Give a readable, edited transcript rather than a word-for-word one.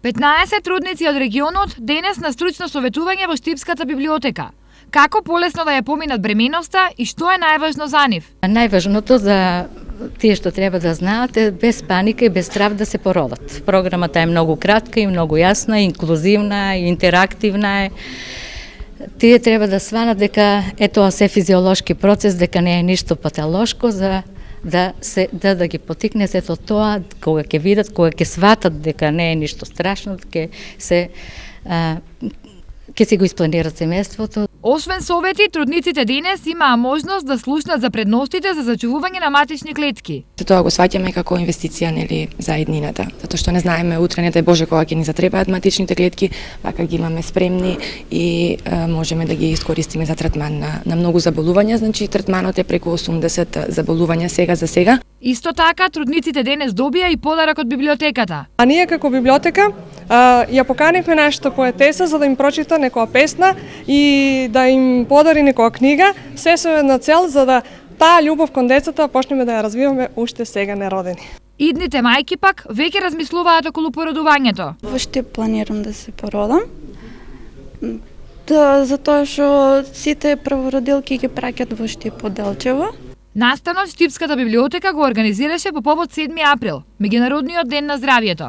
15 трудници од регионот денес на стручно советување во Штипската библиотека. Како полесно да ја поминат бременоста и што е најважно за нив? Најважното за тие што треба да знаат е без паника и без страв да се породат. Програмата е многу кратка и многу јасна, инклузивна и интерактивна е. Тие треба да сванат дека е тоа се физиолошки процес, дека не е ништо патолошко за да ги потикне сето тоа кога ќе видат, кога ќе сватат дека не е ништо страшно, ќе си го испланират семејството. Освен совети, трудниците денес имаа можност да слушнат за предностите за зачувување на матични клетки. Тоа го сваќаме како инвестиција, нели, за еднината, затоа што не знаеме утре, не дај Боже, кога ќе ни затребаат матичните клетки, вака ги имаме спремни и можеме да ги искористиме за третман на многу заболувања, значи третманот е преку 80 заболувања сега за сега. Исто така, трудниците денес добија и подарок од библиотеката. А ние како библиотека ја поканивме нашата поетеса за да им прочита некоја песна и да им подари некоја книга, се со една цел за да таа љубов кон децата почнеме да ја развиваме уште сега неродени. Идните мајки пак веќе размислуваат околу породувањето. Во Штип планирам да се породам. Затоа што сите првородилки ги праќат во Штип од Делчево. Настанот Штипската библиотека го организираше по повод 7 април, меѓународниот ден на здравјето.